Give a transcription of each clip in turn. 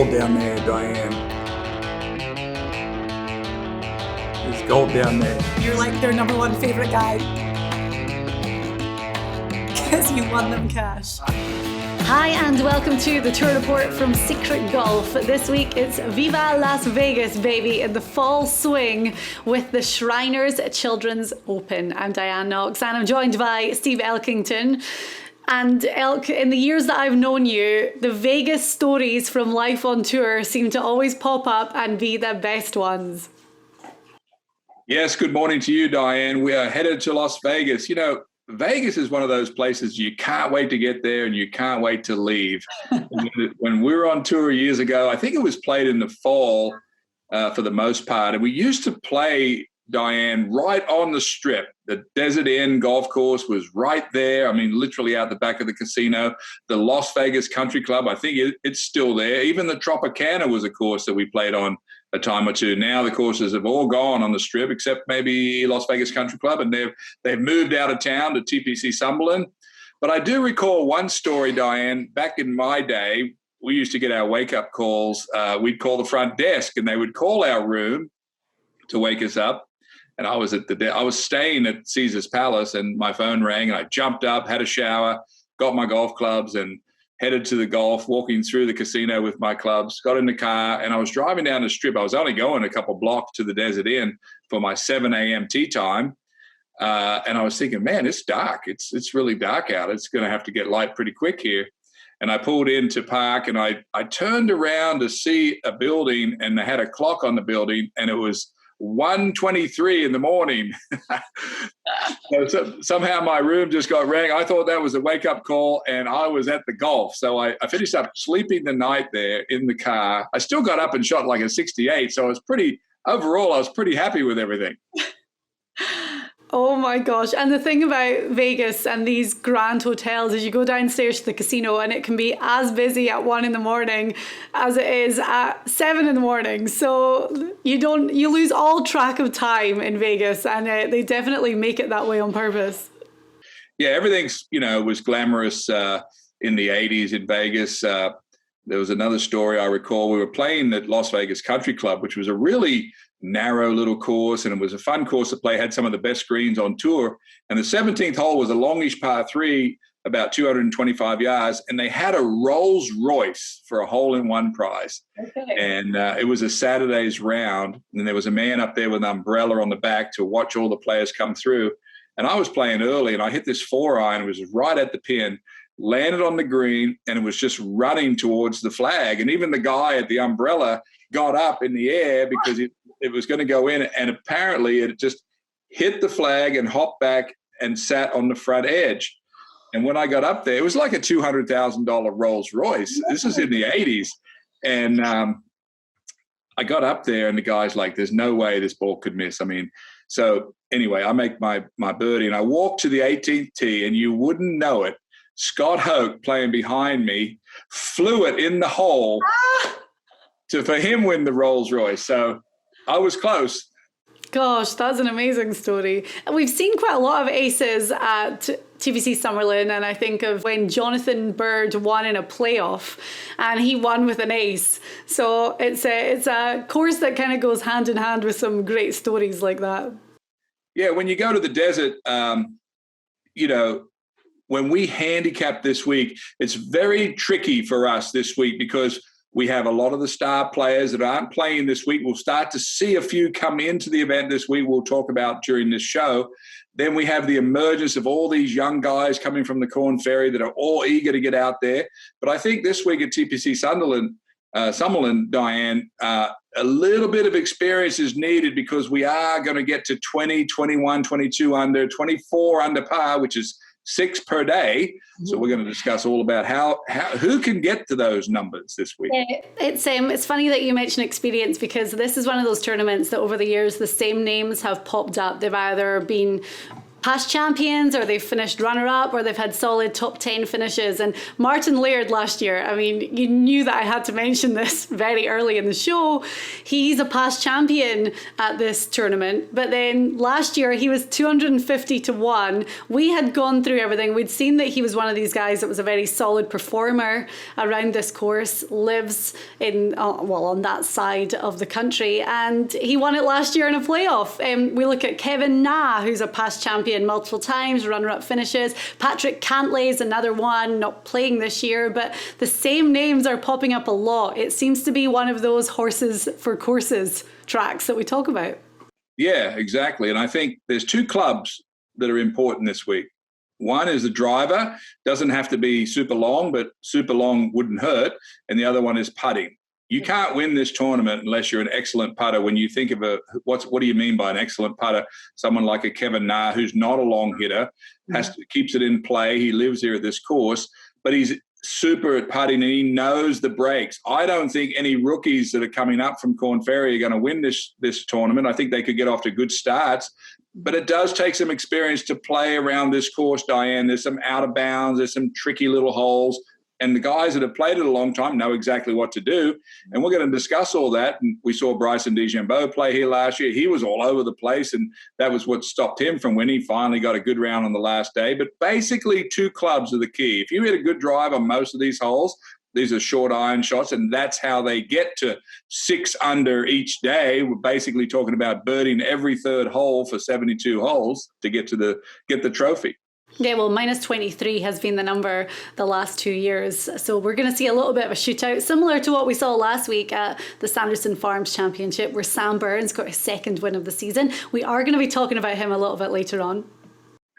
gold down there, Diane. There's gold down there. You're like their number one favorite guy. Because you won them cash. Hi and welcome to the tour report from Secret Golf. This week it's Viva Las Vegas, baby, in the fall swing with the Shriners Children's Open. I'm Diane Knox and I'm joined by Steve Elkington. And Elk, in the years that I've known you, the Vegas stories from life on tour seem to always pop up and be the best ones. Yes, good morning to you, Diane. We are headed to Las Vegas. You know, Vegas is one of those places you can't wait to get there and you can't wait to leave. When we were on tour years ago, I think it was played in the fall for the most part. And we used to play, Diane, right on the Strip. The Desert Inn golf course was right there. I mean, literally out the back of the casino. The Las Vegas Country Club, I think it's still there. Even the Tropicana was a course that we played on a time or two. Now the courses have all gone on the Strip, except maybe Las Vegas Country Club, and they've moved out of town to TPC Summerlin. But I do recall one story, Diane. Back in my day, we used to get our wake-up calls. We'd call the front desk, and they would call our room to wake us up. And I was I was staying at Caesar's Palace, and my phone rang, and I jumped up, had a shower, got my golf clubs, and headed to the golf, walking through the casino with my clubs, got in the car, and I was driving down the Strip. I was only going a couple blocks to the Desert Inn for my 7 a.m. tee time. And I was thinking, man, it's dark. It's really dark out. It's going to have to get light pretty quick here. And I pulled into park, and I turned around to see a building, and they had a clock on the building, and it was 1:23 in the morning. So somehow my room just got rang. I thought that was a wake-up call, and I was at the golf. So I finished up sleeping the night there in the car. I still got up and shot like a 68, so I was pretty happy with everything. Oh my gosh. And the thing about Vegas and these grand hotels is you go downstairs to the casino and it can be as busy at 1 a.m. as it is at 7 a.m. So you lose all track of time in Vegas, and they definitely make it that way on purpose. Yeah, everything's, was glamorous in the 80s in Vegas. There was another story I recall. We were playing at Las Vegas Country Club, which was a really narrow little course, and it was a fun course to play, had some of the best greens on tour. And the 17th hole was a longish par 3, about 225 yards, and they had a Rolls Royce for a hole-in-one prize. Okay. And it was a Saturday's round, and there was a man up there with an umbrella on the back to watch all the players come through. And I was playing early, and I hit this 4-iron. It was right at the pin, landed on the green, and it was just running towards the flag. And even the guy at the umbrella got up in the air because it was going to go in, and apparently it just hit the flag and hopped back and sat on the front edge. And when I got up there, it was like a $200,000 Rolls Royce. This is in the 80s. And I got up there, and the guy's like, there's no way this ball could miss. I mean, so anyway, I make my birdie, and I walk to the 18th tee, and you wouldn't know it, Scott Hoke, playing behind me, flew it in the hole for him win the Rolls Royce. So I was close. Gosh, that's an amazing story. And we've seen quite a lot of aces at TPC Summerlin, and I think of when Jonathan Bird won in a playoff, and he won with an ace. So it's a course that kind of goes hand in hand with some great stories like that. Yeah, when you go to the desert, when we handicap this week, it's very tricky for us this week because we have a lot of the star players that aren't playing this week. We'll start to see a few come into the event this week we'll talk about during this show. Then we have the emergence of all these young guys coming from the Corn Ferry that are all eager to get out there. But I think this week at TPC Summerlin, Diane, a little bit of experience is needed because we are going to get to 20, 21, 22 under, 24 under par, which is 6 per day. So we're going to discuss all about who can get to those numbers this week. It's funny that you mention experience, because this is one of those tournaments that over the years the same names have popped up. They've either been past champions, or they've finished runner-up, or they've had solid top 10 finishes. And Martin Laird last year, I mean, you knew that I had to mention this very early in the show. He's a past champion at this tournament, but then last year he was 250 to 1. We had gone through everything. We'd seen that he was one of these guys that was a very solid performer around this course, lives in, on that side of the country, and he won it last year in a playoff. We look at Kevin Na, who's a past champion multiple times, runner-up finishes. Patrick Cantlay is another one, not playing this year, but the same names are popping up a lot. It seems to be one of those horses for courses tracks that we talk about. Yeah, exactly. And I think there's two clubs that are important this week. One is the driver, doesn't have to be super long, but super long wouldn't hurt. And the other one is putting. You can't win this tournament unless you're an excellent putter. When you think of what do you mean by an excellent putter? Someone like a Kevin Na, who's not a long hitter, keeps it in play. He lives here at this course, but he's super at putting and he knows the breaks. I don't think any rookies that are coming up from Corn Ferry are going to win this tournament. I think they could get off to good starts, but it does take some experience to play around this course, Diane. There's some out of bounds, there's some tricky little holes. And the guys that have played it a long time know exactly what to do. And we're going to discuss all that. And we saw Bryson DeChambeau play here last year. He was all over the place, and that was what stopped him from winning. Finally got a good round on the last day. But basically, two clubs are the key. If you hit a good drive on most of these holes, these are short iron shots, and that's how they get to 6 under each day. We're basically talking about birding every third hole for 72 holes to get the trophy. Yeah, well, minus 23 has been the number the last 2 years. So we're going to see a little bit of a shootout, similar to what we saw last week at the Sanderson Farms Championship, where Sam Burns got his second win of the season. We are going to be talking about him a little bit later on.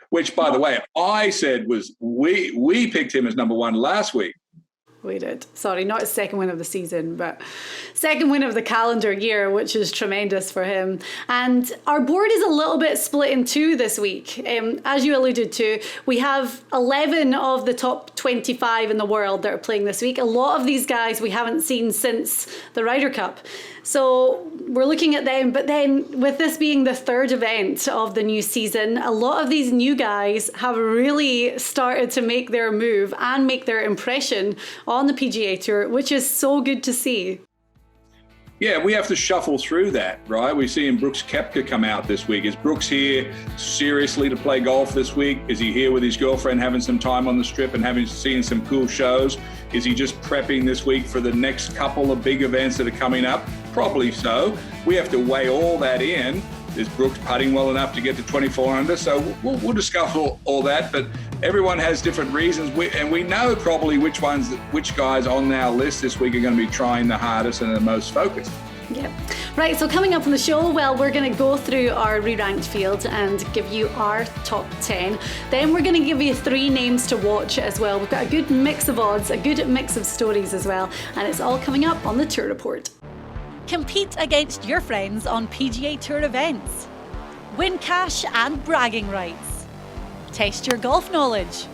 Which, by the way, I said was we picked him as number one last week. We did. Sorry, not his second win of the season, but second win of the calendar year, which is tremendous for him. And our board is a little bit split in two this week. As you alluded to, we have 11 of the top 25 in the world that are playing this week. A lot of these guys we haven't seen since the Ryder Cup. So we're looking at them, but then with this being the third event of the new season, a lot of these new guys have really started to make their move and make their impression on the PGA Tour, which is so good to see. Yeah, we have to shuffle through that, right? We're seeing Brooks Koepka come out this week. Is Brooks here seriously to play golf this week? Is he here with his girlfriend having some time on the strip and seen some cool shows? Is he just prepping this week for the next couple of big events that are coming up? Probably so. We have to weigh all that in. Is Brooks putting well enough to get to 24 under? So we'll discuss all that, but everyone has different reasons. And we know probably which guys on our list this week are going to be trying the hardest and the most focused. Yeah. Right, so coming up on the show, well, we're going to go through our re-ranked field and give you our top 10. Then we're going to give you 3 names to watch as well. We've got a good mix of odds, a good mix of stories as well, and it's all coming up on the Tour Report. Compete against your friends on PGA Tour events. Win cash and bragging rights. Test your golf knowledge.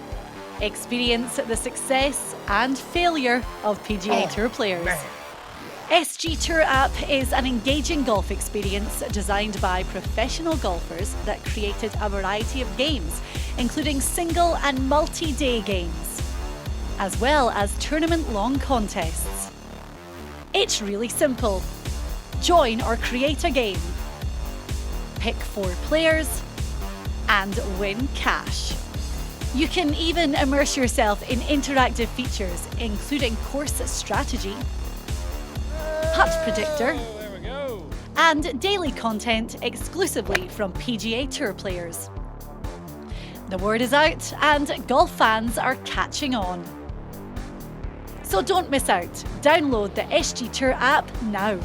Experience the success and failure of PGA Tour players. SG Tour app is an engaging golf experience designed by professional golfers that created a variety of games, including single and multi-day games, as well as tournament-long contests. It's really simple. Join or create a game, pick 4 players, and win cash. You can even immerse yourself in interactive features, including course strategy, putt predictor, and daily content exclusively from PGA Tour players. The word is out and golf fans are catching on. So don't miss out. Download the SG Tour app now.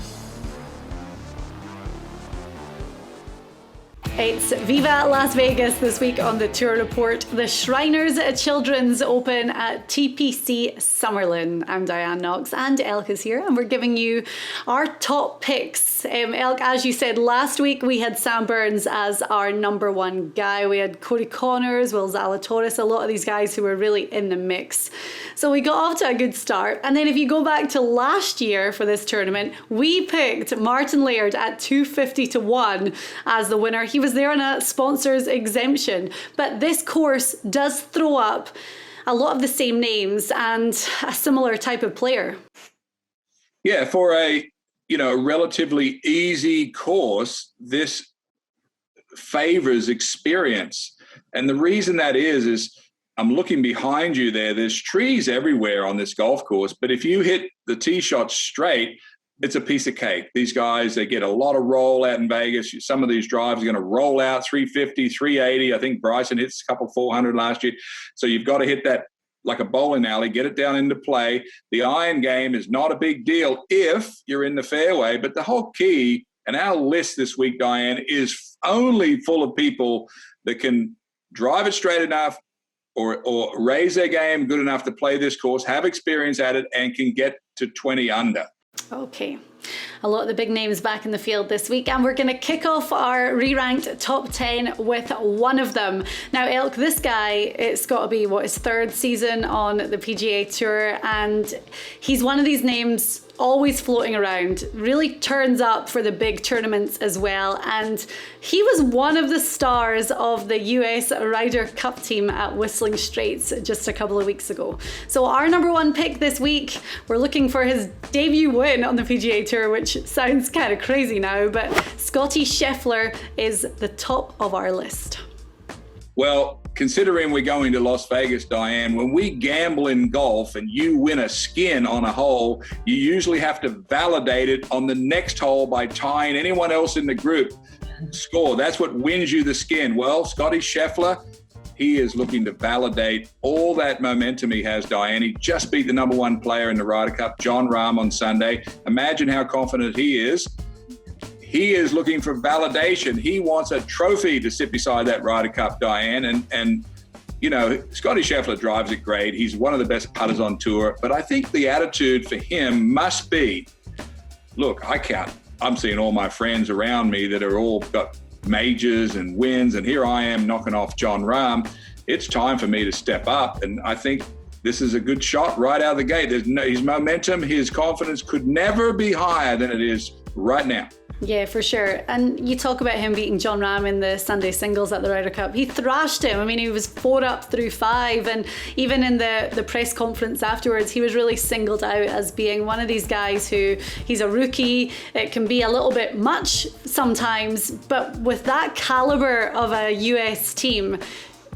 It's Viva Las Vegas this week on the Tour Report. The Shriners Children's Open at TPC Summerlin. I'm Diane Knox and Elk is here and we're giving you our top picks. Elk, as you said, last week we had Sam Burns as our number 1 guy. We had Corey Connors, Will Zalatoris, a lot of these guys who were really in the mix. So we got off to a good start. And then if you go back to last year for this tournament, we picked Martin Laird at 250 to 1 as the winner. He was there on a sponsor's exemption. But this course does throw up a lot of the same names and a similar type of player. Yeah, for a relatively easy course, this favors experience. And the reason that is I'm looking behind you there. There's trees everywhere on this golf course, but if you hit the tee shot straight, it's a piece of cake. These guys, they get a lot of roll out in Vegas. Some of these drives are going to roll out 350, 380. I think Bryson hits a couple 400 last year. So you've got to hit that like a bowling alley, get it down into play. The iron game is not a big deal if you're in the fairway, but the whole key, and our list this week, Diane, is only full of people that can drive it straight enough or raise their game good enough to play this course, have experience at it, and can get to 20 under. Okay. A lot of the big names back in the field this week, and we're going to kick off our re-ranked top 10 with one of them. Now, Elk, this guy, it's got to be his third season on the PGA Tour, and he's one of these names always floating around, really turns up for the big tournaments as well, and he was one of the stars of the US Ryder Cup team at Whistling Straits just a couple of weeks ago. So our number one pick this week, we're looking for his debut win on the PGA Tour, which sounds kind of crazy now, but Scottie Scheffler is the top of our list. Well, considering we're going to Las Vegas, Diane, when we gamble in golf and you win a skin on a hole, you usually have to validate it on the next hole by tying anyone else in the group score. That's what wins you the skin. Well, Scottie Scheffler, he is looking to validate all that momentum he has, Diane. He just beat the number one player in the Ryder Cup, Jon Rahm, on Sunday. Imagine how confident he is. He is looking for validation. He wants a trophy to sit beside that Ryder Cup, Diane. And Scottie Scheffler drives it great. He's one of the best putters on tour. But I think the attitude for him must be, look, I'm seeing all my friends around me that are all got majors and wins, and here I am knocking off Jon Rahm. It's time for me to step up. And I think this is a good shot right out of the gate. His momentum, his confidence could never be higher than it is right now. Yeah, for sure. And you talk about him beating Jon Rahm in the Sunday singles at the Ryder Cup. He thrashed him. I mean, he was 4 up through 5. And even in the press conference afterwards, he was really singled out as being one of these guys who, he's a rookie. It can be a little bit much sometimes. But with that caliber of a US team,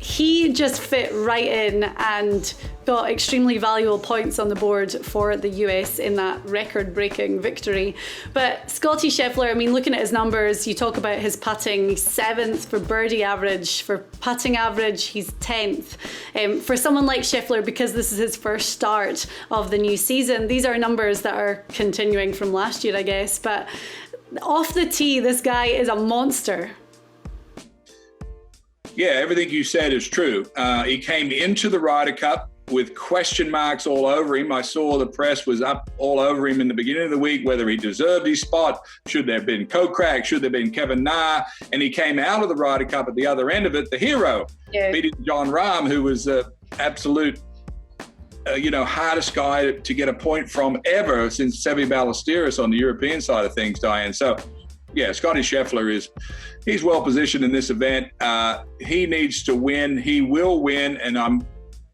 he just fit right in and got extremely valuable points on the board for the US in that record-breaking victory. But Scottie Scheffler, I mean, looking at his numbers, you talk about his putting, he's 7th for birdie average. For putting average, he's 10th. For someone like Scheffler, because this is his first start of the new season, these are numbers that are continuing from last year, I guess. But off the tee, this guy is a monster. Yeah, everything you said is true. He came into the Ryder Cup with question marks all over him. I saw the press was up all over him in the beginning of the week, whether he deserved his spot. Should there have been Kokrak? Should there have been Kevin Na? And he came out of the Ryder Cup at the other end of it, the hero, beating Jon Rahm, who was an absolute, hardest guy to get a point from ever since Seve Ballesteros on the European side of things, Diane. So, yeah, Scottie Scheffler he's well positioned in this event. He needs to win. He will win, and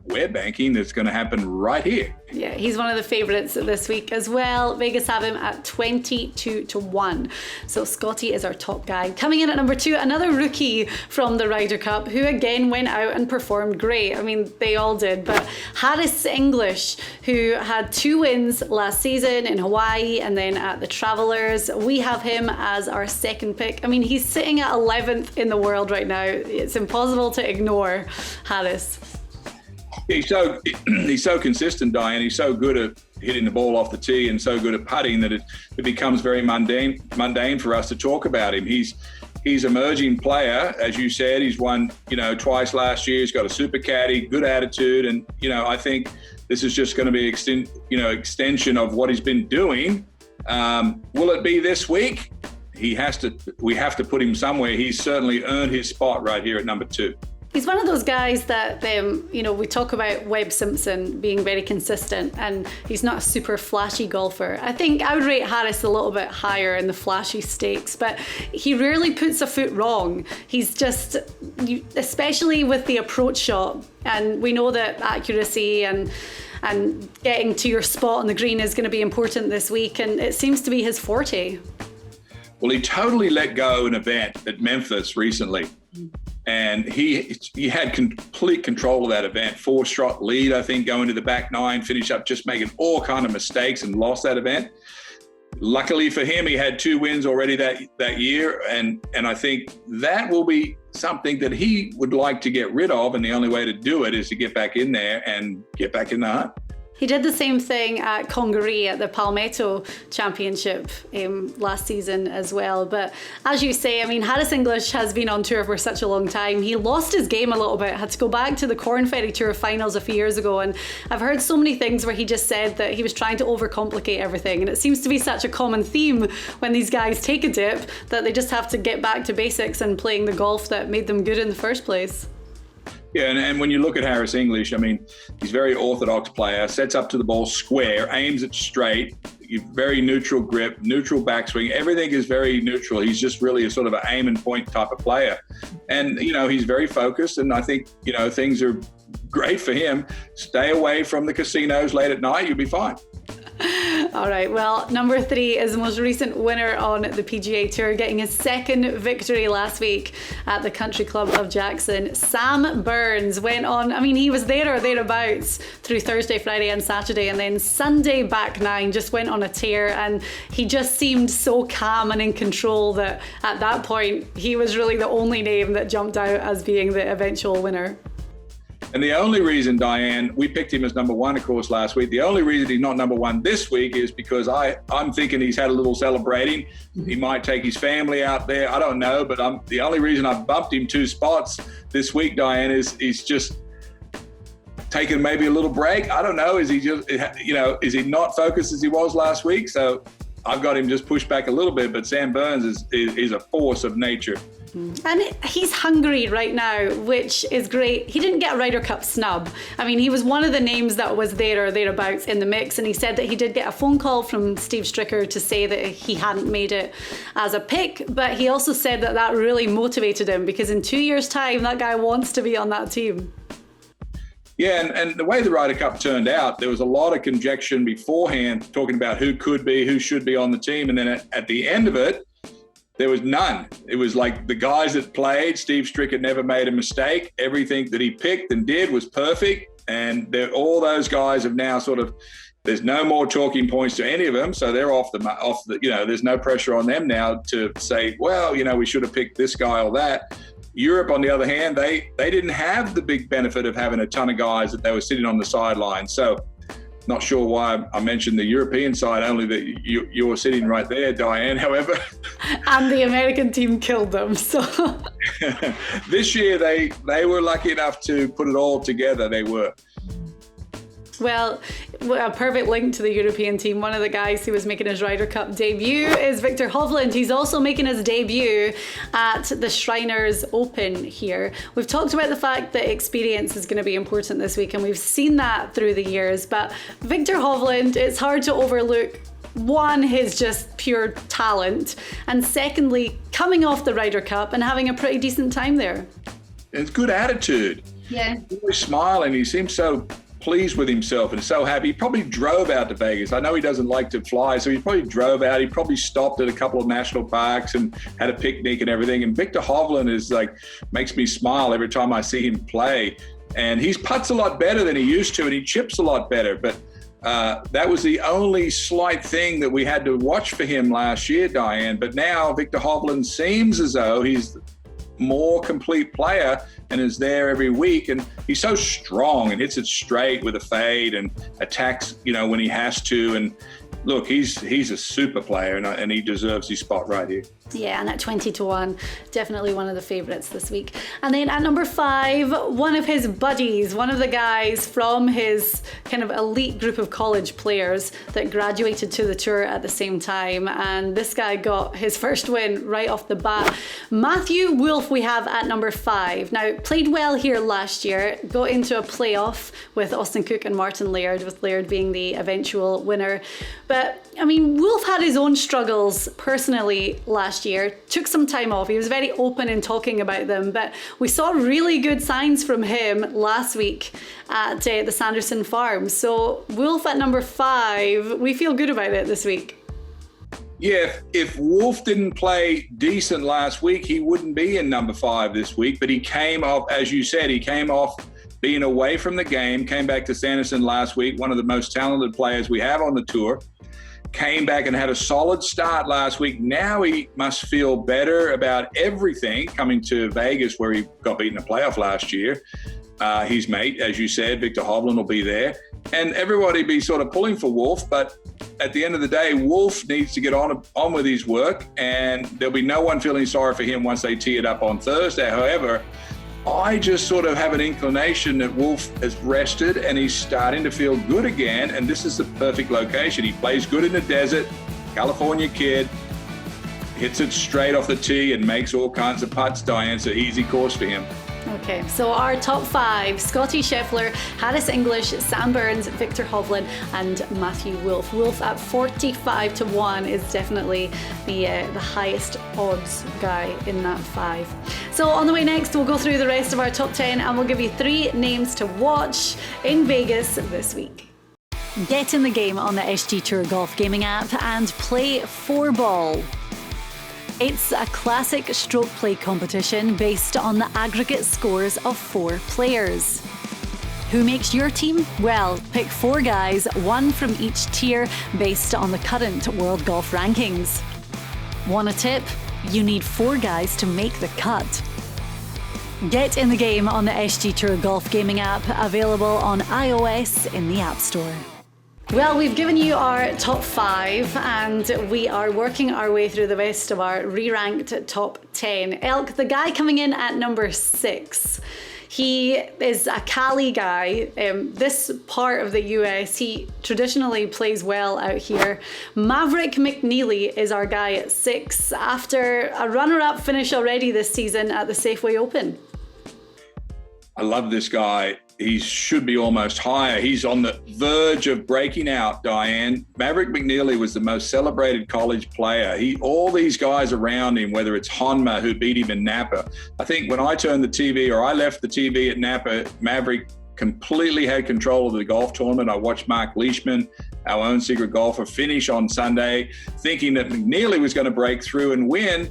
we're banking that's going to happen right here. Yeah, he's one of the favourites this week as well. Vegas have him at 22-1. So Scottie is our top guy. Coming in at number 2, another rookie from the Ryder Cup who again went out and performed great. I mean, they all did. But Harris English, who had 2 wins last season in Hawaii and then at the Travelers, we have him as our second pick. I mean, he's sitting at 11th in the world right now. It's impossible to ignore Harris. He's so consistent, Diane. He's so good at hitting the ball off the tee and so good at putting that it becomes very mundane for us to talk about him. He's an emerging player, as you said. He's won, twice last year. He's got a super caddy, good attitude, and I think this is just going to be extension of what he's been doing. Will it be this week? We have to put him somewhere. He's certainly earned his spot right here at number 2. He's one of those guys that, we talk about Webb Simpson being very consistent, and he's not a super flashy golfer. I think I would rate Harris a little bit higher in the flashy stakes, but he rarely puts a foot wrong. He's just, especially with the approach shot, and we know that accuracy and getting to your spot on the green is going to be important this week, and it seems to be his forte. Well, he totally let go an event at Memphis recently. And he had complete control of that event. 4-shot lead, I think, going to the back nine, finish up just making all kind of mistakes and lost that event. Luckily for him, he had 2 wins already that year. And I think that will be something that he would like to get rid of. And the only way to do it is to get back in there and get back in the hunt. He did the same thing at Congaree at the Palmetto Championship last season as well. But as you say, I mean, Harris English has been on tour for such a long time. He lost his game a little bit, had to go back to the Corn Ferry Tour finals a few years ago. And I've heard so many things where he just said that he was trying to overcomplicate everything. And it seems to be such a common theme when these guys take a dip that they just have to get back to basics and playing the golf that made them good in the first place. Yeah, and when you look at Harris English, I mean, he's a very orthodox player, sets up to the ball square, aims it straight, very neutral grip, neutral backswing. Everything is very neutral. He's just really a sort of an aim and point type of player. And, he's very focused, and I think, things are great for him. Stay away from the casinos late at night, you'll be fine. All right, well, number 3 is the most recent winner on the PGA Tour, getting his second victory last week at the Country Club of Jackson. Sam Burns went on, he was there or thereabouts through Thursday, Friday and Saturday, and then Sunday back 9 just went on a tear, and he just seemed so calm and in control that at that point he was really the only name that jumped out as being the eventual winner. And the only reason, Diane, we picked him as number 1, of course, last week. The only reason he's not number 1 this week is because I'm thinking he's had a little celebrating. He might take his family out there. I don't know, but the only reason I've bumped him 2 spots this week, Diane, is he's just taking maybe a little break. I don't know. Is he just, is he not focused as he was last week? So I've got him just pushed back a little bit, but Sam Burns is a force of nature. And he's hungry right now, which is great. He didn't get a Ryder Cup snub. He was one of the names that was there or thereabouts in the mix, and he said that he did get a phone call from Steve Stricker to say that he hadn't made it as a pick, but he also said that really motivated him because in 2 years' time, that guy wants to be on that team. Yeah, and the way the Ryder Cup turned out, there was a lot of conjecture beforehand talking about who could be, who should be on the team, and then at the end of it, there was none. It was like the guys that played, Steve Stricker never made a mistake. Everything that he picked and did was perfect. And all those guys have now there's no more talking points to any of them. So they're off the, there's no pressure on them now to say, well, we should have picked this guy or that. Europe, on the other hand, they didn't have the big benefit of having a ton of guys that they were sitting on the sidelines. So not sure why I mentioned the European side, only that you're sitting right there, Diane, however. And the American team killed them, so. This year, they were lucky enough to put it all together, they were. Well, a perfect link to the European team. One of the guys who was making his Ryder Cup debut is Viktor Hovland. He's also making his debut at the Shriners Open here. We've talked about the fact that experience is going to be important this week, and we've seen that through the years. But Viktor Hovland, it's hard to overlook, one, his just pure talent, and secondly, coming off the Ryder Cup and having a pretty decent time there. It's good attitude. Yeah. He's always smiling. He seems so pleased with himself and so happy. He probably drove out to Vegas. I know he doesn't like to fly, so he probably drove out. He probably stopped at a couple of national parks and had a picnic and everything. And Viktor Hovland is makes me smile every time I see him play. And he putts a lot better than he used to, and he chips a lot better. But that was the only slight thing that we had to watch for him last year, Diane. But now Viktor Hovland seems as though he's more complete player and is there every week, and he's so strong and hits it straight with a fade and attacks when he has to, and look, he's a super player, and he deserves his spot right here. Yeah, and at 20-1, definitely one of the favourites this week. And then at number 5, one of his buddies, one of the guys from his kind of elite group of college players that graduated to the tour at the same time. And this guy got his first win right off the bat. Matthew Wolff we have at number 5. Now, played well here last year, got into a playoff with Austin Cook and Martin Laird, with Laird being the eventual winner. But, I mean, Wolff had his own struggles personally last year, took some time off. He was very open in talking about them, but we saw really good signs from him last week at the Sanderson Farm. So Wolff at number 5, we feel good about it this week. Yeah, if Wolff didn't play decent last week, he wouldn't be in number 5 this week, but he came off, as you said, he came off being away from the game, came back to Sanderson last week, one of the most talented players we have on the tour. Came back and had a solid start last week. Now he must feel better about everything coming to Vegas, where he got beaten in a playoff last year. His mate, as you said, Victor Hovland will be there. And everybody be sort of pulling for Wolff. But at the end of the day, Wolff needs to get on with his work. And there'll be no one feeling sorry for him once they tee it up on Thursday. However, I just sort of have an inclination that Wolff has rested and he's starting to feel good again. And this is the perfect location. He plays good in the desert, California kid, hits it straight off the tee and makes all kinds of putts, Diane. It's an easy course for him. Okay, so our top 5, Scotty Scheffler, Harris English, Sam Burns, Victor Hovland and Matthew Wolff. Wolff at 45-1 is definitely the highest odds guy in that 5. So on the way next, we'll go through the rest of our top 10 and we'll give you 3 names to watch in Vegas this week. Get in the game on the SG Tour Golf Gaming app and play 4-ball. It's a classic stroke play competition based on the aggregate scores of 4 players. Who makes your team? Well, pick 4 guys, 1 from each tier based on the current World Golf Rankings. Want a tip? You need 4 guys to make the cut. Get in the game on the SG Tour Golf Gaming app, available on iOS in the App Store. Well, we've given you our top 5 and we are working our way through the rest of our re-ranked top 10. Elk, the guy coming in at number 6. He is a Cali guy. This part of the US, he traditionally plays well out here. Maverick McNeely is our guy at 6 after a runner-up finish already this season at the Safeway Open. I love this guy. He should be almost higher. He's on the verge of breaking out, Diane. Maverick McNeely was the most celebrated college player. All these guys around him, whether it's Honma, who beat him in Napa. I think when I turned the TV, or I left the TV at Napa, Maverick completely had control of the golf tournament. I watched Mark Leishman, our own secret golfer, finish on Sunday, thinking that McNeely was going to break through and win.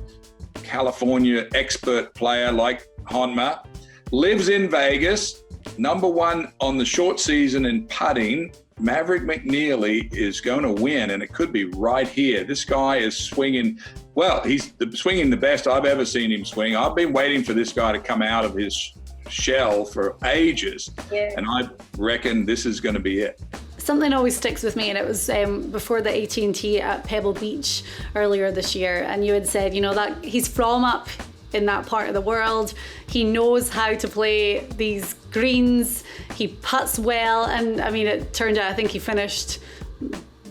California expert player like Honma, lives in Vegas, number 1 on the short season in putting. Maverick McNeely is going to win, and it could be right here. This guy is swinging. Well, he's swinging the best I've ever seen him swing. I've been waiting for this guy to come out of his shell for ages, and I reckon this is going to be it. Something always sticks with me, and it was before the AT&T at Pebble Beach earlier this year, and you had said, that he's from up in that part of the world. He knows how to play these greens. He putts well, and I mean, it turned out I think he finished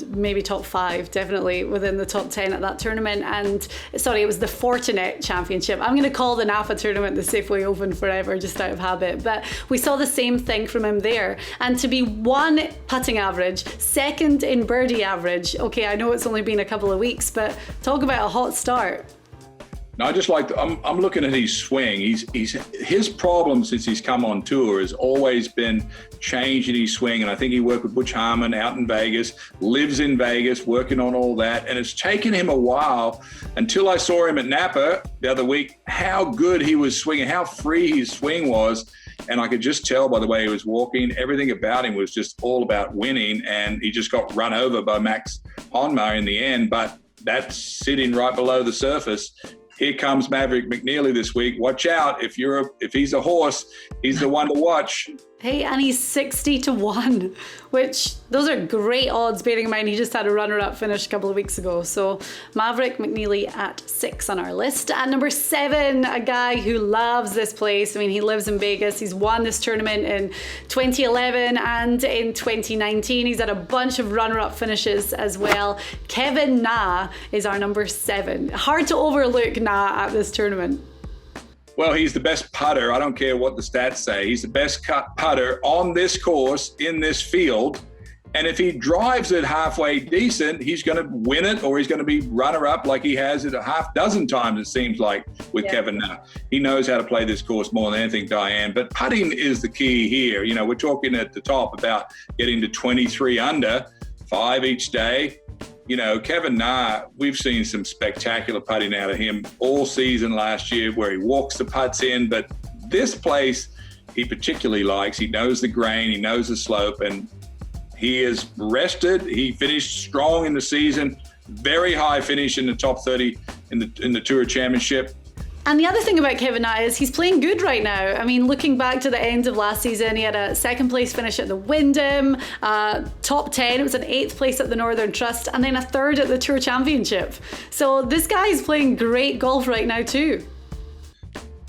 maybe top 5, definitely within the top 10 at that tournament. And sorry, it was the Fortinet Championship. I'm going to call the Napa tournament the Safeway Open forever, just out of habit. But we saw the same thing from him there. And to be 1 putting average, 2nd in birdie average. Okay, I know it's only been a couple of weeks, but talk about a hot start. Now, I just I'm looking at his swing. His problem since he's come on tour has always been changing his swing. And I think he worked with Butch Harmon out in Vegas, lives in Vegas, working on all that. And it's taken him a while until I saw him at Napa the other week, how good he was swinging, how free his swing was. And I could just tell by the way he was walking, everything about him was just all about winning. And he just got run over by Max Honma in the end. But that's sitting right below the surface. Here comes Maverick McNeely this week. Watch out. If he's a horse, he's the one to watch. Hey, and he's 60-1, which those are great odds, bearing in mind he just had a runner-up finish a couple of weeks ago. So Maverick McNeely at 6 on our list. At number 7, a guy who loves this place. I mean, he lives in Vegas. He's won this tournament in 2011 and in 2019. He's had a bunch of runner-up finishes as well. Kevin Na is our number 7. Hard to overlook Na at this tournament. Well, he's the best putter. I don't care what the stats say. He's the best putter on this course, in this field. And if he drives it halfway decent, he's going to win it, or he's going to be runner-up like he has it a half dozen times, it seems like, with Kevin Na. He knows how to play this course more than anything, Diane. But putting is the key here. You know, we're talking at the top about getting to 23 under, 5 each day. You know, Kevin Na, we've seen some spectacular putting out of him all season last year, where he walks the putts in. But this place he particularly likes. He knows the grain, he knows the slope, and he is rested. He finished strong in the season, very high finish in the top 30 in the Tour Championship. And the other thing about Kevin Na is he's playing good right now. I mean, looking back to the end of last season, he had a 2nd place finish at the Wyndham, top 10, it was an 8th place at the Northern Trust, and then a 3rd at the Tour Championship. So this guy is playing great golf right now too.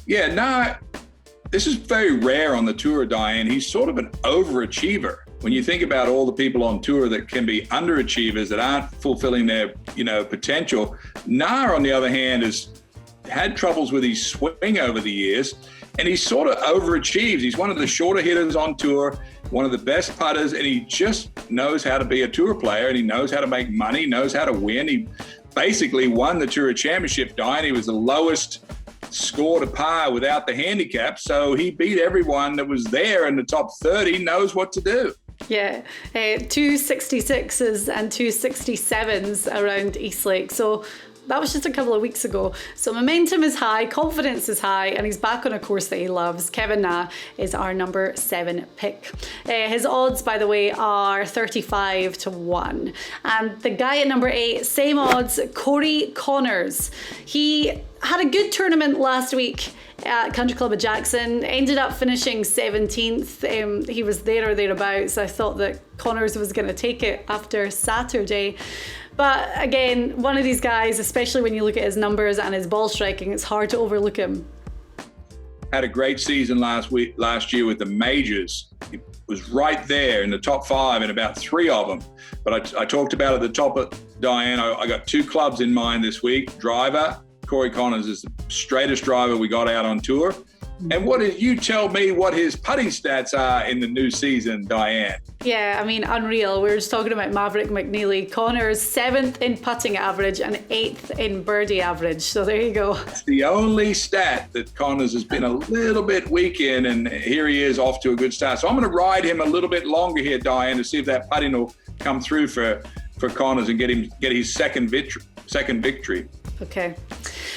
Yeah, Na, this is very rare on the Tour, Diane. He's sort of an overachiever. When you think about all the people on tour that can be underachievers, that aren't fulfilling their, potential, Na, on the other hand, has had troubles with his swing over the years, and he sort of overachieves. He's one of the shorter hitters on tour, one of the best putters, and he just knows how to be a tour player, and he knows how to make money, knows how to win. He basically won the Tour Championship, Diane. He was the lowest score to par without the handicap, so he beat everyone that was there in the top 30, knows what to do. Yeah, 266s and 267s around Eastlake. So that was just a couple of weeks ago. So momentum is high, confidence is high, and he's back on a course that he loves. Kevin Na is our number 7 pick. His odds, by the way, are 35-1. And the guy at number 8, same odds, Corey Connors. He had a good tournament last week at Country Club of Jackson, ended up finishing 17th. He was there or thereabouts. I thought that Connors was going to take it after Saturday. But again, one of these guys, especially when you look at his numbers and his ball striking, it's hard to overlook him. Had a great season last year with the majors. He was right there in the top 5 in about 3 of them. But I talked about at the top of Diane, I got 2 clubs in mind this week. Driver, Corey Connors is the straightest driver we got out on tour. And what did you tell me what his putting stats are in the new season, Diane? Yeah, I mean, unreal. We were just talking about Maverick McNeely. Connors 7th in putting average and 8th in birdie average. So there you go. It's the only stat that Connors has been a little bit weak in, and here he is off to a good start. So I'm going to ride him a little bit longer here, Diane, to see if that putting will come through for Connors and get his second victory. Okay.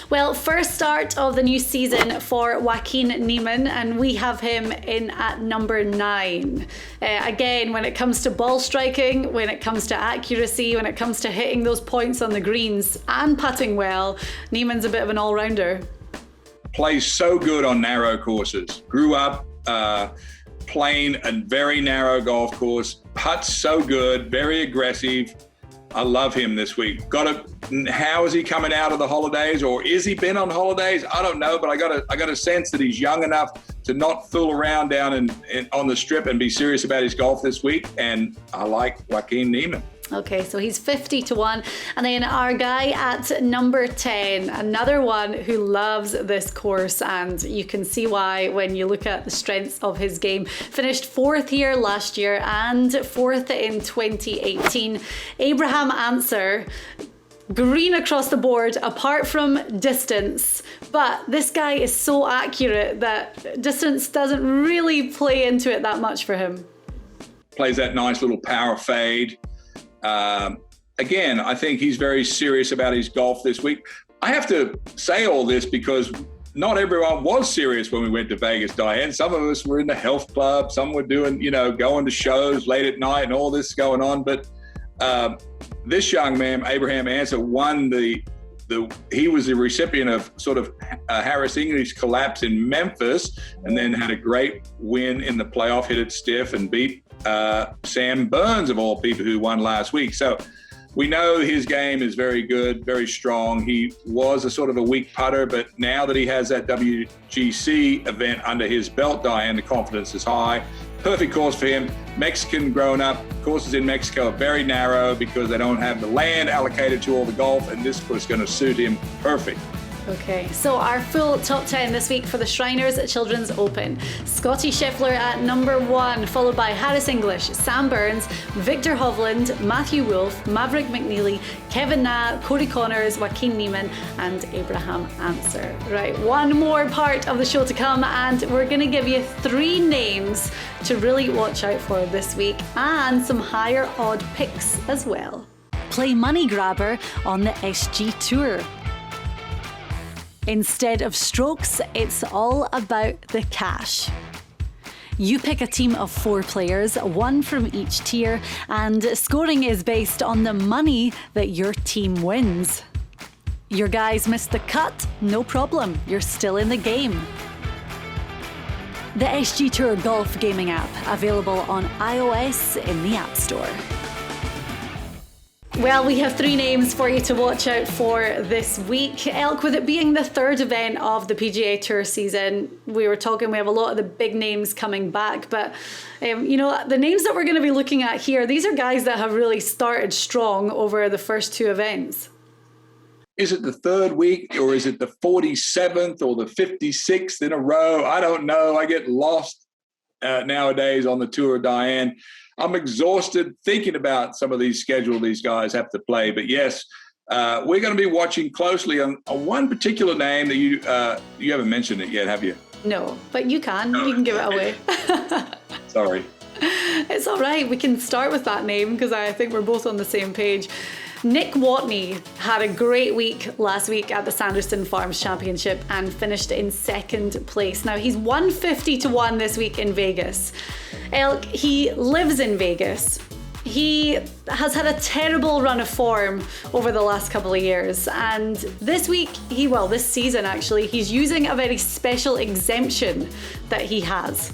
Well, first start of the new season for Joaquin Niemann, and we have him in at number 9. Again, when it comes to ball striking, when it comes to accuracy, when it comes to hitting those points on the greens and putting well, Niemann's a bit of an all-rounder. Plays so good on narrow courses. Grew up playing a very narrow golf course. Putts so good, very aggressive. I love him this week. How is he coming out of the holidays, or is he been on holidays? I don't know, but I got a sense that he's young enough to not fool around down on the strip and be serious about his golf this week. And I like Joaquin Niemann. Okay, so he's 50-1. And then our guy at number 10, another one who loves this course, and you can see why when you look at the strengths of his game. Finished 4th here last year and 4th in 2018. Abraham Answer, green across the board apart from distance, but this guy is so accurate that distance doesn't really play into it that much for him. Plays that nice little power fade. Again, I think he's very serious about his golf this week. I have to say all this because not everyone was serious when we went to Vegas, Diane. Some of us were in the health club. Some were doing, going to shows late at night and all this going on. But this young man, Abraham Answer, won the he was the recipient of sort of Harris English collapse in Memphis, and then had a great win in the playoff, hit it stiff and beat Sam Burns of all people, who won last week. So we know his game is very good, very strong. He was a sort of a weak putter, but now that he has that WGC event under his belt, Diane, the confidence is high. Perfect course for him. Mexican growing up, courses in Mexico are very narrow because they don't have the land allocated to all the golf, and this was going to suit him perfect. Okay, so our full top 10 this week for the Shriners Children's Open. Scotty Scheffler at number 1, followed by Harris English, Sam Burns, Victor Hovland, Matthew Wolff, Maverick McNeely, Kevin Na, Corey Connors, Joaquin Neiman, and Abraham Answer. Right, one more part of the show to come, and we're going to give you 3 names to really watch out for this week, and some higher odd picks as well. Play Money Grabber on the SG Tour. Instead of strokes, it's all about the cash. You pick a team of 4 players, 1 from each tier, and scoring is based on the money that your team wins. Your guys missed the cut? No problem, you're still in the game. The SG Tour Golf Gaming app, available on iOS in the App Store. Well, we have 3 names for you to watch out for this week. Elk, with it being the 3rd event of the PGA Tour season, we have a lot of the big names coming back, but the names that we're going to be looking at here, these are guys that have really started strong over the first 2 events. Is it the 3rd week, or is it the 47th or the 56th in a row? I don't know. I get lost nowadays on the tour, Diane. I'm exhausted thinking about some of these schedules these guys have to play. But yes, we're going to be watching closely on one particular name that you haven't mentioned it yet, have you? No, but you can. No. You can give it away. Sorry. It's all right. We can start with that name because I think we're both on the same page. Nick Watney had a great week last week at the Sanderson Farms Championship and finished in 2nd place. Now, he's 150-1 this week in Vegas. Elk, he lives in Vegas. He has had a terrible run of form over the last couple of years, and this season actually, he's using a very special exemption that he has.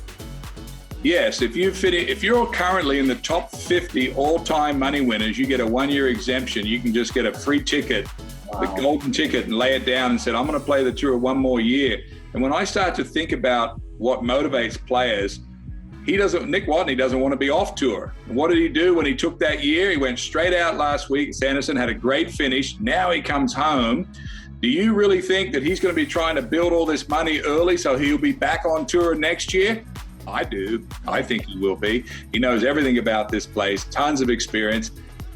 Yes, if you're currently in the top 50 all-time money winners, you get a 1-year exemption. You can just get a free ticket, the golden ticket, and lay it down and say, I'm going to play the tour 1 more year. And when I start to think about what motivates players, Nick Watney doesn't want to be off tour. And what did he do when he took that year? He went straight out last week. Sanderson had a great finish. Now he comes home. Do you really think that he's going to be trying to build all this money early so he'll be back on tour next year? I do. I think he will be. He knows everything about this place, tons of experience.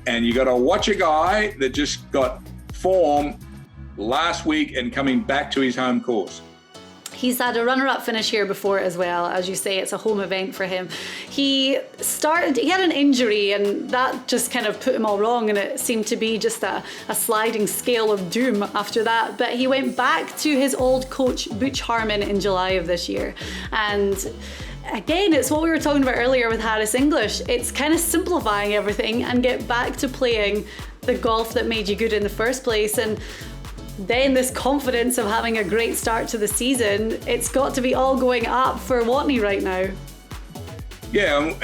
And you got to watch a guy that just got form last week and coming back to his home course. He's had a runner-up finish here before as well. As you say, it's a home event for him. He had an injury, and that just kind of put him all wrong, and it seemed to be just a sliding scale of doom after that. But he went back to his old coach, Butch Harmon, in July of this year. And again, it's what we were talking about earlier with Harris English. It's kind of simplifying everything and get back to playing the golf that made you good in the first place. And then this confidence of having a great start to the season, it's got to be all going up for Watney right now. Yeah,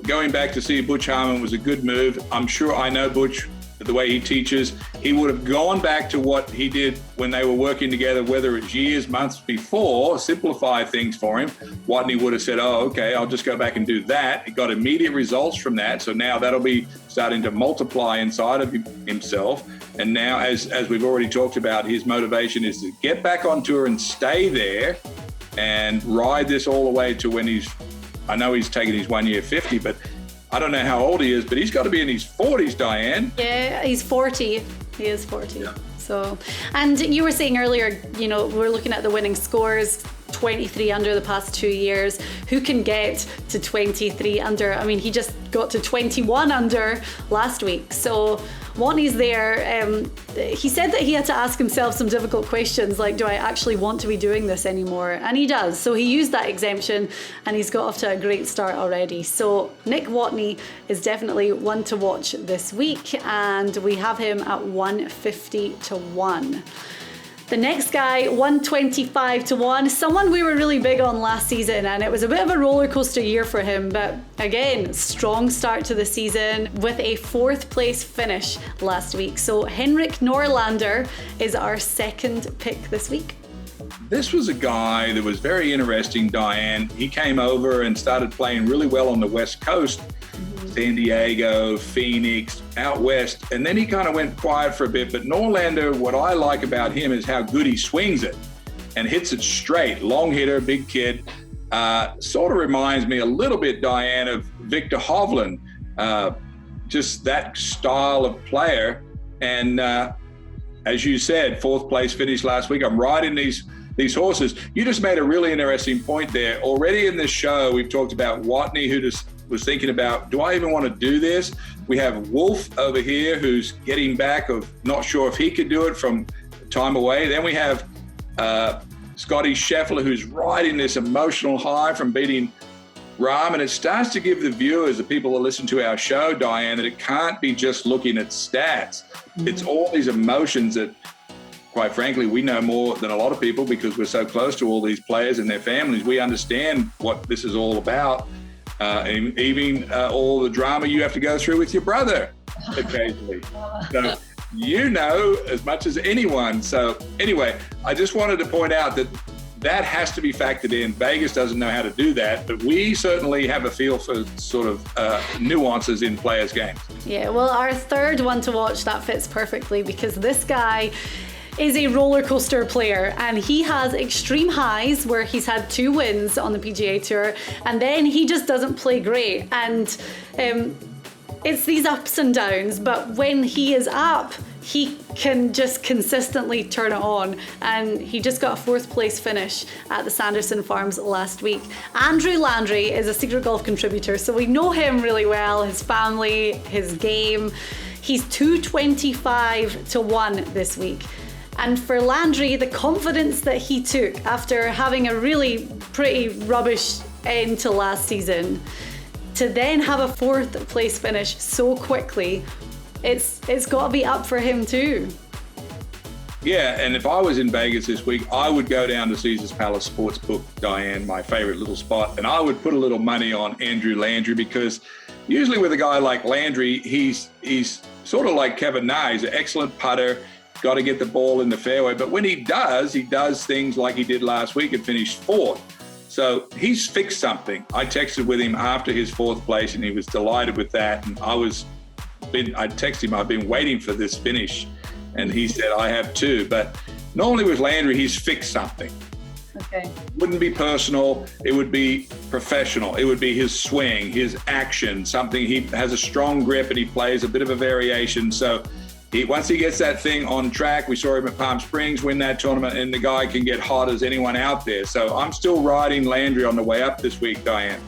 going back to see Butch Harmon was a good move. I'm sure, I know Butch, the way he teaches, he would have gone back to what he did when they were working together, whether it's years, months before, simplify things for him. Watney would have said, oh, okay, I'll just go back and do that. He got immediate results from that. So now that'll be starting to multiply inside of himself. And now, as we've already talked about, his motivation is to get back on tour and stay there and ride this all the way to when I know he's taking his 1 year 50, but I don't know how old he is, but he's got to be in his 40s, Diane. Yeah, he's 40. He is 40. Yeah. So, and you were saying earlier, we're looking at the winning scores. 23 under the past 2 years. Who can get to 23 under? I mean, he just got to 21 under last week. So Watney's there. He said that he had to ask himself some difficult questions like, do I actually want to be doing this anymore? And he does. So he used that exemption and he's got off to a great start already. So Nick Watney is definitely one to watch this week, and we have him at 150 to 1. The next guy, 125 to 1, someone we were really big on last season, and it was a bit of a roller coaster year for him, but again, strong start to the season with a 4th place finish last week. So Henrik Norlander is our second pick this week. This was a guy that was very interesting, Diane. He came over and started playing really well on the West Coast, San Diego, Phoenix, out west, and then he kind of went quiet for a bit. But Norlander, what I like about him is how good he swings it and hits it straight. Long hitter, big kid. Sort of reminds me a little bit, Diane, of Victor Hovland. Just that style of player. And as you said, 4th place finish last week. I'm riding these horses. You just made a really interesting point there. Already in this show, we've talked about Watney, who just was thinking about, do I even want to do this? We have Wolf over here who's getting back of not sure if he could do it from time away. Then we have Scotty Scheffler, who's riding this emotional high from beating Rahm. And it starts to give the viewers, the people that listen to our show, Diane, that it can't be just looking at stats. It's all these emotions that, quite frankly, we know more than a lot of people because we're so close to all these players and their families. We understand what this is all about. And even all the drama you have to go through with your brother occasionally. So you know as much as anyone. So anyway, I just wanted to point out that has to be factored in. Vegas doesn't know how to do that, but we certainly have a feel for sort of nuances in players' games. Yeah, well, our third one to watch, that fits perfectly because this guy is a roller coaster player, and he has extreme highs where he's had 2 wins on the PGA Tour, and then he just doesn't play great. And it's these ups and downs, but when he is up, he can just consistently turn it on, and he just got a 4th place finish at the Sanderson Farms last week. Andrew Landry is a Secret Golf contributor, so we know him really well, his family, his game. He's 225 to 1 this week. And for Landry, the confidence that he took after having a really pretty rubbish end to last season, to then have a 4th place finish so quickly, it's got to be up for him too. Yeah, and if I was in Vegas this week, I would go down to Caesars Palace Sportsbook, Diane, my favorite little spot, and I would put a little money on Andrew Landry, because usually with a guy like Landry, he's sort of like Kevin Na. He's an excellent putter. Got to get the ball in the fairway. But when he does things like he did last week and finished 4th. So he's fixed something. I texted with him after his 4th place and he was delighted with that. And I texted him, I've been waiting for this finish. And he said, I have too. But normally with Landry, he's fixed something. Okay. Wouldn't be personal. It would be professional. It would be his swing, his action, something. He has a strong grip and he plays a bit of a variation. So once he gets that thing on track, we saw him at Palm Springs win that tournament, and the guy can get hot as anyone out there. So I'm still riding Landry on the way up this week, Diane.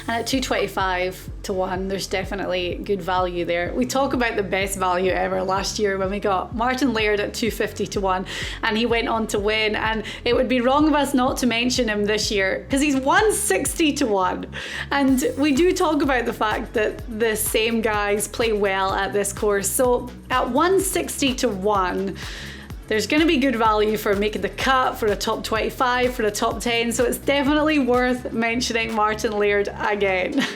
And at 225 to 1, there's definitely good value there. We talk about the best value ever last year when we got Martin Laird at 250 to 1, and he went on to win. And it would be wrong of us not to mention him this year because he's 160 to 1. And we do talk about the fact that the same guys play well at this course. So at 160 to 1, there's going to be good value for making the cut, for a top 25, for a top 10. So it's definitely worth mentioning Martin Laird again.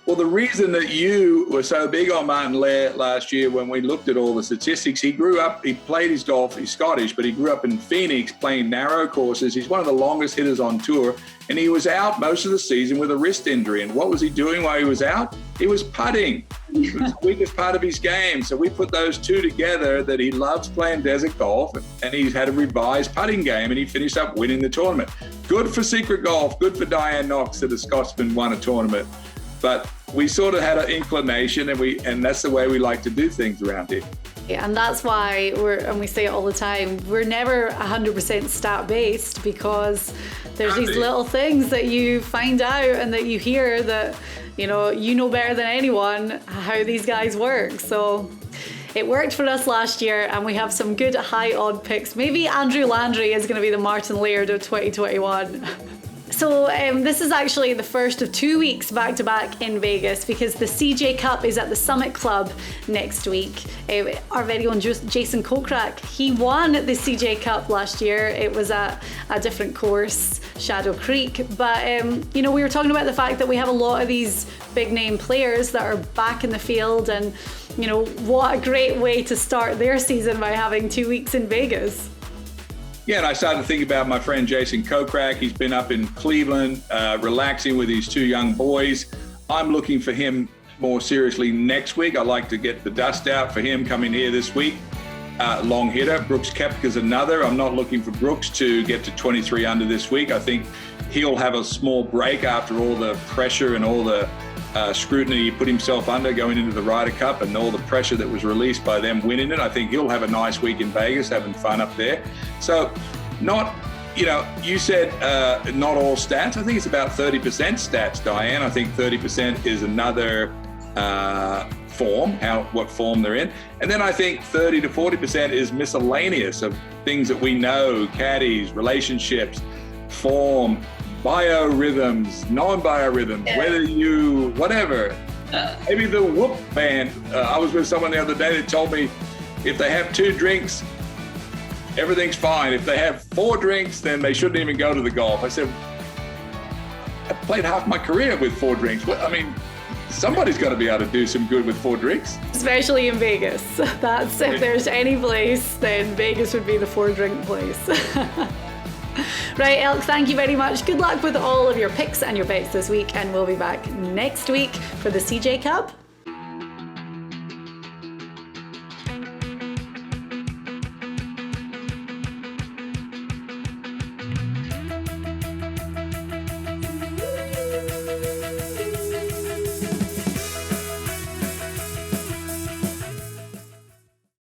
Well, the reason that you were so big on Martin Laird last year when we looked at all the statistics, he grew up, he played his golf, he's Scottish, but he grew up in Phoenix playing narrow courses. He's one of the longest hitters on tour, and he was out most of the season with a wrist injury. And what was he doing while he was out? He was putting. It was the weakest part of his game. So we put those two together, that he loves playing desert golf, and he's had a revised putting game, and he finished up winning the tournament. Good for Secret Golf, good for Diane Knox that a Scotsman won a tournament. But we sort of had an inclination, and that's the way we like to do things around here. And that's why and we say it all the time, we're never 100% stat based, because there's these little things that you find out and that you hear that, you know better than anyone how these guys work. So it worked for us last year, and we have some good high odd picks. Maybe Andrew Landry is going to be the Martin Laird of 2021. So this is actually the first of 2 weeks back to back in Vegas, because the CJ Cup is at the Summit Club next week. Our very own Jason Kokrak, he won the CJ Cup last year. It was at a different course, Shadow Creek. But we were talking about the fact that we have a lot of these big name players that are back in the field, and what a great way to start their season by having 2 weeks in Vegas. Yeah, and I started to think about my friend Jason Kokrak. He's been up in Cleveland, relaxing with his 2 young boys. I'm looking for him more seriously next week. I'd like to get the dust out for him coming here this week. Long hitter, Brooks Koepka's another. I'm not looking for Brooks to get to 23 under this week. I think he'll have a small break after all the pressure and all the scrutiny he put himself under going into the Ryder Cup and all the pressure that was released by them winning it. I think he'll have a nice week in Vegas, having fun up there. So you said not all stats. I think it's about 30% stats, Diane. I think 30% is another what form they're in. And then I think 30 to 40% is miscellaneous of things that we know, caddies, relationships, form, biorhythms, non-biorhythms, whatever. Maybe the whoop band. I was with someone the other day that told me if they have 2 drinks, everything's fine. If they have 4 drinks, then they shouldn't even go to the golf. I said, I played half my career with 4 drinks. Somebody's got to be able to do some good with 4 drinks. Especially in Vegas. That's, if there's any place, then Vegas would be the 4-drink place. Right, Elk, thank you very much. Good luck with all of your picks and your bets this week, and we'll be back next week for the CJ Cup